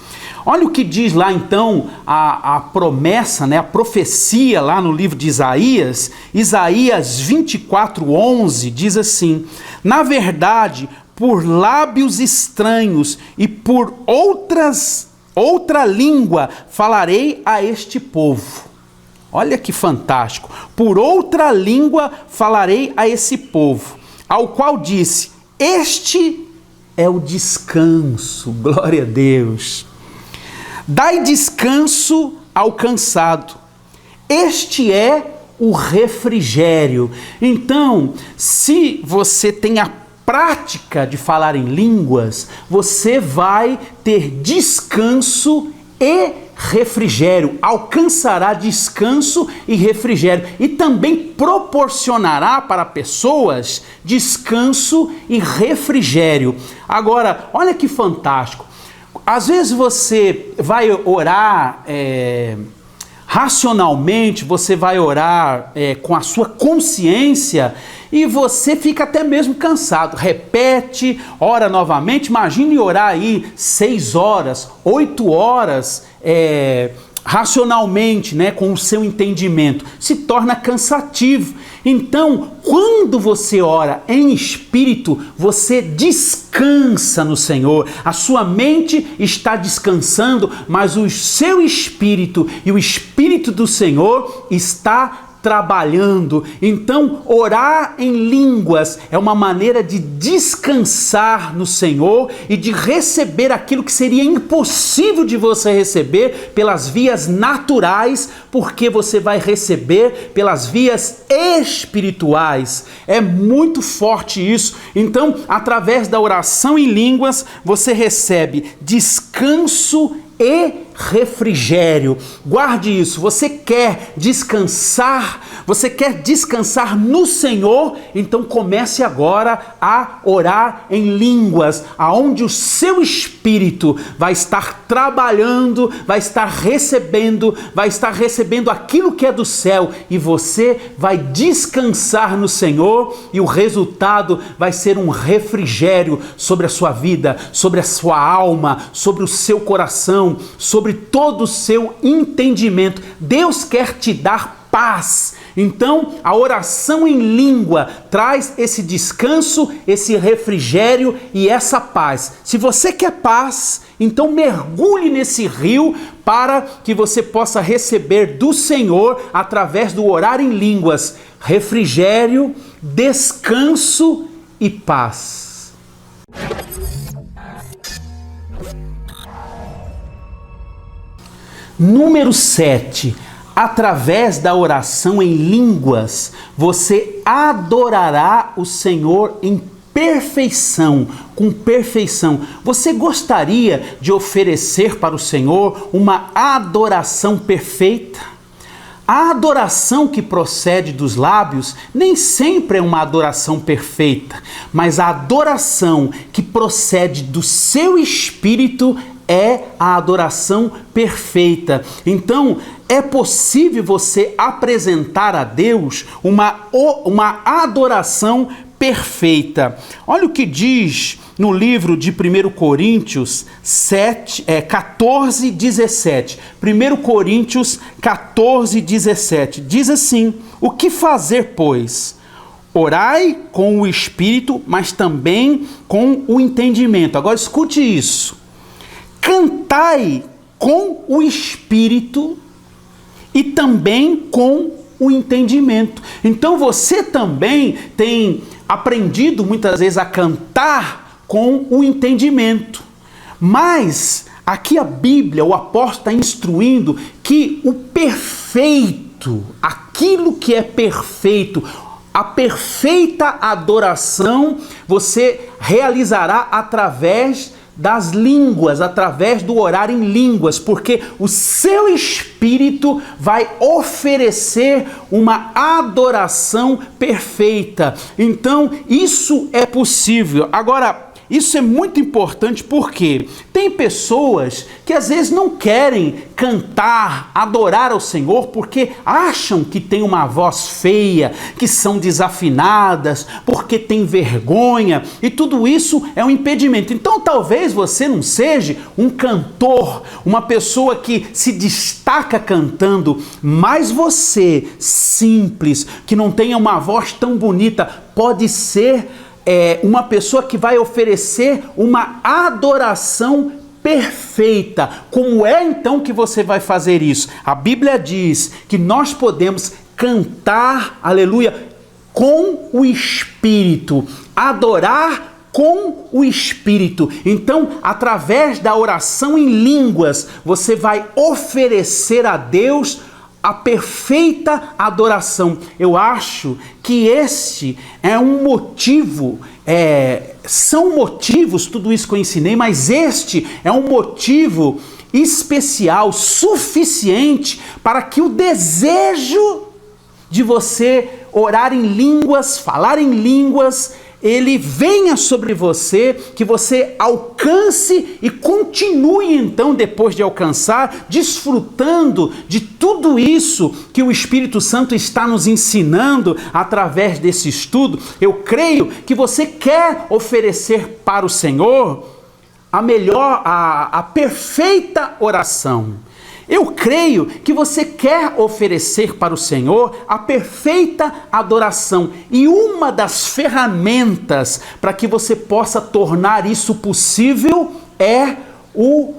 Olha o que diz lá então a promessa, a profecia lá no livro de Isaías. Isaías 24:11 diz assim: na verdade, por lábios estranhos e por outra língua falarei a este povo. Olha que fantástico. Por outra língua falarei a esse povo, ao qual disse: este é o descanso. Glória a Deus. Dai descanso ao cansado. Este é o refrigério. Então, se você tem a prática de falar em línguas, você vai ter descanso e refrigério. Alcançará descanso e refrigério. E também proporcionará para pessoas descanso e refrigério. Agora, olha que fantástico. Às vezes você vai orar racionalmente, você vai orar com a sua consciência e você fica até mesmo cansado. Repete, ora novamente. Imagine orar aí 6 horas, 8 horas racionalmente, com o seu entendimento. Se torna cansativo. Então, quando você ora em espírito, você descansa no Senhor. A sua mente está descansando, mas o seu espírito e o Espírito do Senhor está trabalhando. Então, orar em línguas é uma maneira de descansar no Senhor e de receber aquilo que seria impossível de você receber pelas vias naturais, porque você vai receber pelas vias espirituais. É muito forte isso. Então, através da oração em línguas, você recebe descanso e refrigério. Guarde isso. Você quer descansar no Senhor? Então comece agora a orar em línguas, aonde o seu espírito vai estar trabalhando, vai estar recebendo aquilo que é do céu, e você vai descansar no Senhor, e o resultado vai ser um refrigério sobre a sua vida, sobre a sua alma, sobre o seu coração, sobre todo o seu entendimento. Deus quer te dar paz. Então, a oração em língua traz esse descanso, esse refrigério e essa paz. Se você quer paz, então mergulhe nesse rio para que você possa receber do Senhor, através do orar em línguas, refrigério, descanso e paz. Número 7. Através da oração em línguas, você adorará o Senhor em perfeição, com perfeição. Você gostaria de oferecer para o Senhor uma adoração perfeita? A adoração que procede dos lábios nem sempre é uma adoração perfeita, mas a adoração que procede do seu espírito é a adoração perfeita. Então, é possível você apresentar a Deus uma adoração perfeita. Olha o que diz no livro de 1 Coríntios 14, 17. 1 Coríntios 14, 17. Diz assim: o que fazer, pois? Orai com o Espírito, mas também com o entendimento. Agora escute isso. Cantai com o Espírito e também com o entendimento. Então você também tem aprendido muitas vezes a cantar com o entendimento. Mas aqui a Bíblia, o apóstolo está instruindo que o perfeito, aquilo que é perfeito, a perfeita adoração, você realizará através das línguas, através do orar em línguas, porque o seu espírito vai oferecer uma adoração perfeita. Então, isso é possível. Agora, isso é muito importante porque tem pessoas que às vezes não querem cantar, adorar ao Senhor porque acham que tem uma voz feia, que são desafinadas, porque tem vergonha, e tudo isso é um impedimento. Então talvez você não seja um cantor, uma pessoa que se destaca cantando, mas você, simples, que não tenha uma voz tão bonita, pode ser uma pessoa que vai oferecer uma adoração perfeita. Como é então que você vai fazer isso? A Bíblia diz que nós podemos cantar, aleluia, com o Espírito, adorar com o Espírito. Então, através da oração em línguas, você vai oferecer a Deus a perfeita adoração. Eu acho que este é um motivo, são motivos, tudo isso que eu ensinei, mas este é um motivo especial, suficiente para que o desejo de você orar em línguas, falar em línguas, ele venha sobre você, que você alcance e continue então, depois de alcançar, desfrutando de tudo isso que o Espírito Santo está nos ensinando através desse estudo. Eu creio que você quer oferecer para o Senhor a perfeita oração. Eu creio que você quer oferecer para o Senhor a perfeita adoração. E uma das ferramentas para que você possa tornar isso possível é o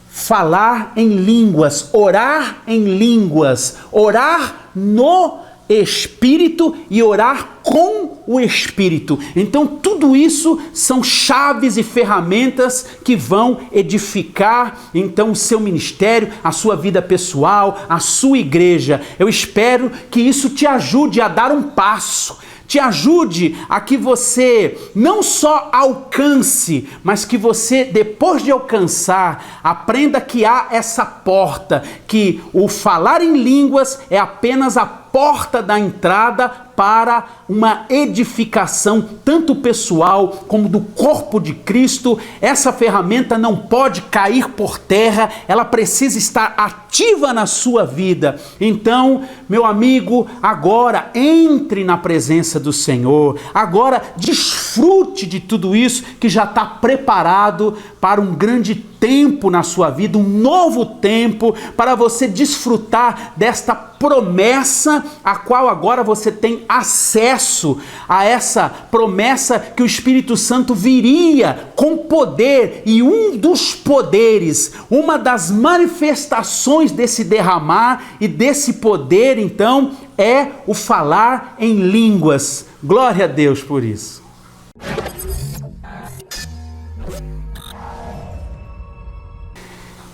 falar em línguas, orar em línguas, orar no Espírito e orar com o Espírito. Então tudo isso são chaves e ferramentas que vão edificar então o seu ministério, a sua vida pessoal, a sua igreja. Eu espero que isso te ajude a dar um passo, te ajude a que você não só alcance, mas que você, depois de alcançar, aprenda que há essa porta, que o falar em línguas é apenas a porta da entrada para uma edificação tanto pessoal como do corpo de Cristo. Essa ferramenta não pode cair por terra, ela precisa estar ativa na sua vida. Então, meu amigo, agora entre na presença do Senhor, agora desfrute de tudo isso que já está preparado para um grande tempo na sua vida, um novo tempo, para você desfrutar desta promessa, a qual agora você tem acesso a essa promessa que o Espírito Santo viria com poder, e um dos poderes, uma das manifestações desse derramar e desse poder, então, é o falar em línguas. Glória a Deus por isso.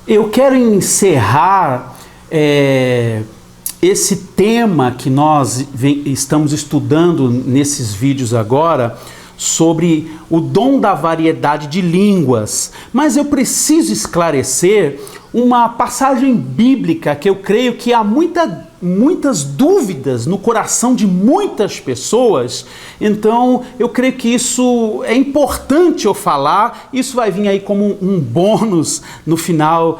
Eu quero encerrar esse tema que nós estamos estudando nesses vídeos agora, sobre o dom da variedade de línguas. Mas eu preciso esclarecer uma passagem bíblica que eu creio que há muitas dúvidas no coração de muitas pessoas. Então eu creio que isso é importante eu falar. Isso vai vir aí como um bônus no final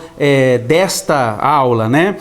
desta aula, né?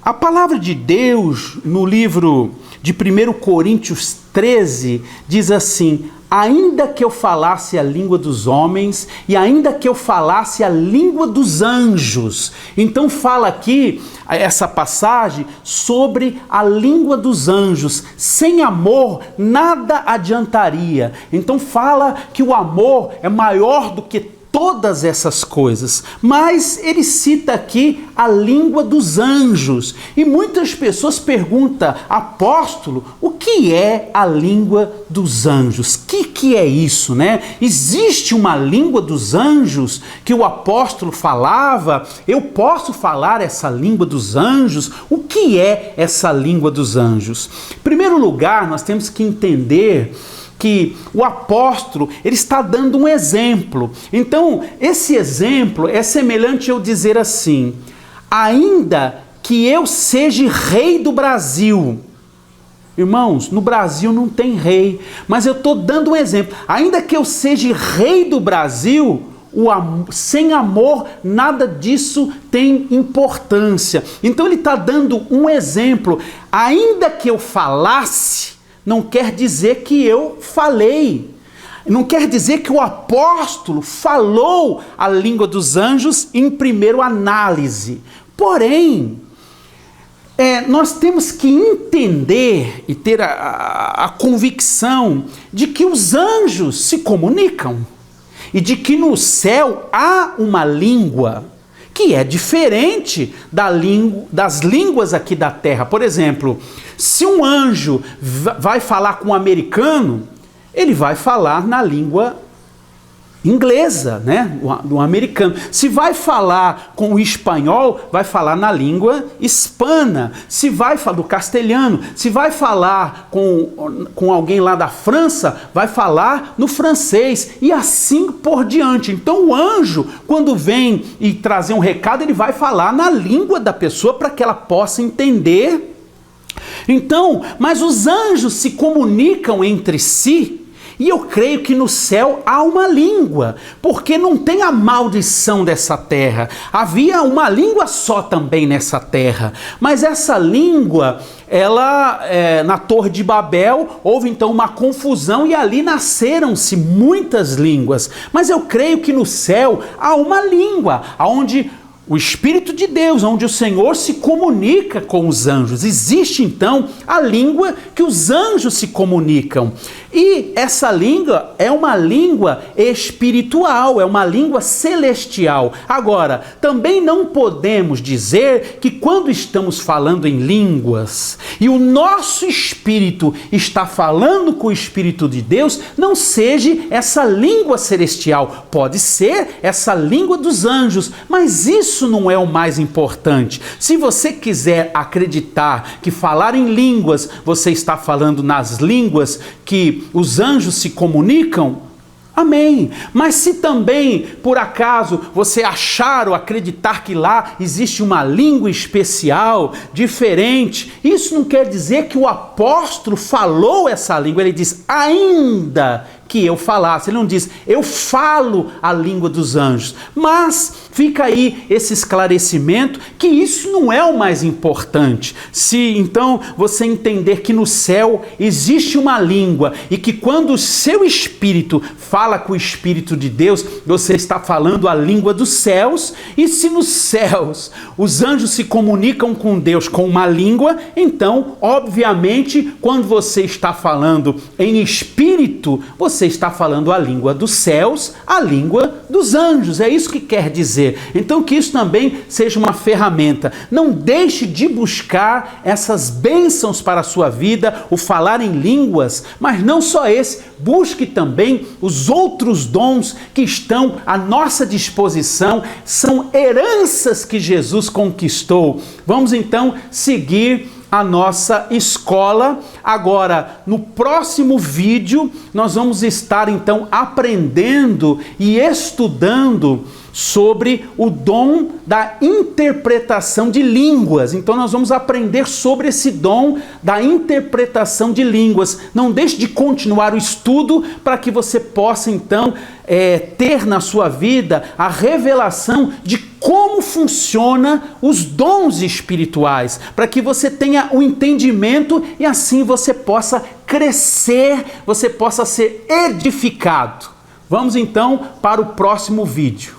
A palavra de Deus no livro de 1 Coríntios 13 diz assim: ainda que eu falasse a língua dos homens e ainda que eu falasse a língua dos anjos. Então fala aqui essa passagem sobre a língua dos anjos. Sem amor nada adiantaria. Então fala que o amor é maior do que todas essas coisas, mas ele cita aqui a língua dos anjos, e muitas pessoas perguntam: apóstolo, o que é a língua dos anjos? Que é isso, né? Existe uma língua dos anjos que o apóstolo falava? Eu posso falar essa língua dos anjos? O que é essa língua dos anjos? Em primeiro lugar, nós temos que entender que o apóstolo, ele está dando um exemplo. Então, esse exemplo é semelhante a eu dizer assim: ainda que eu seja rei do Brasil. Irmãos, no Brasil não tem rei, mas eu estou dando um exemplo. Ainda que eu seja rei do Brasil, sem amor, nada disso tem importância. Então ele está dando um exemplo. Ainda que eu falasse, não quer dizer que eu falei. Não quer dizer que o apóstolo falou a língua dos anjos em primeira análise. Porém, nós temos que entender e ter a convicção de que os anjos se comunicam. E de que no céu há uma língua que é diferente das línguas aqui da terra. Por exemplo, se um anjo vai falar com um americano, ele vai falar na língua inglesa, né? Do americano. Se vai falar com o espanhol, vai falar na língua hispana. Se vai falar do castelhano, se vai falar com alguém lá da França, vai falar no francês, e assim por diante. Então o anjo, quando vem e trazer um recado, ele vai falar na língua da pessoa para que ela possa entender. Então, mas os anjos se comunicam entre si. E eu creio que no céu há uma língua, porque não tem a maldição dessa terra. Havia uma língua só também nessa terra, mas essa língua, na Torre de Babel, houve então uma confusão e ali nasceram-se muitas línguas. Mas eu creio que no céu há uma língua, onde o Espírito de Deus, onde o Senhor se comunica com os anjos. Existe então a língua que os anjos se comunicam. E essa língua é uma língua espiritual, é uma língua celestial. Agora, também não podemos dizer que quando estamos falando em línguas e o nosso espírito está falando com o Espírito de Deus, não seja essa língua celestial. Pode ser essa língua dos anjos, mas isso não é o mais importante. Se você quiser acreditar que falar em línguas, você está falando nas línguas que os anjos se comunicam, amém. Mas se também, por acaso, você achar ou acreditar que lá existe uma língua especial, diferente, isso não quer dizer que o apóstolo falou essa língua. Ele diz, ainda que eu falasse. Ele não diz, eu falo a língua dos anjos. Mas fica aí esse esclarecimento que isso não é o mais importante. Se então você entender que no céu existe uma língua e que quando o seu espírito fala com o Espírito de Deus, você está falando a língua dos céus. E se nos céus os anjos se comunicam com Deus com uma língua, então, obviamente, quando você está falando em espírito, você está falando a língua dos céus, a língua dos anjos. É isso que quer dizer. crescer. Então que isso também seja uma ferramenta. Não deixe de buscar essas bênçãos para a sua vida, o falar em línguas, mas não só esse, busque também os outros dons que estão à nossa disposição, são heranças que Jesus conquistou. Vamos então seguir a nossa escola. Agora, no próximo vídeo, nós vamos estar então aprendendo e estudando sobre o dom da interpretação de línguas. Então nós vamos aprender sobre esse dom da interpretação de línguas. Não deixe de continuar o estudo para que você possa então ter na sua vida a revelação de como funciona os dons espirituais, para que você tenha o entendimento e assim você possa crescer, você possa ser edificado. Vamos então para o próximo vídeo.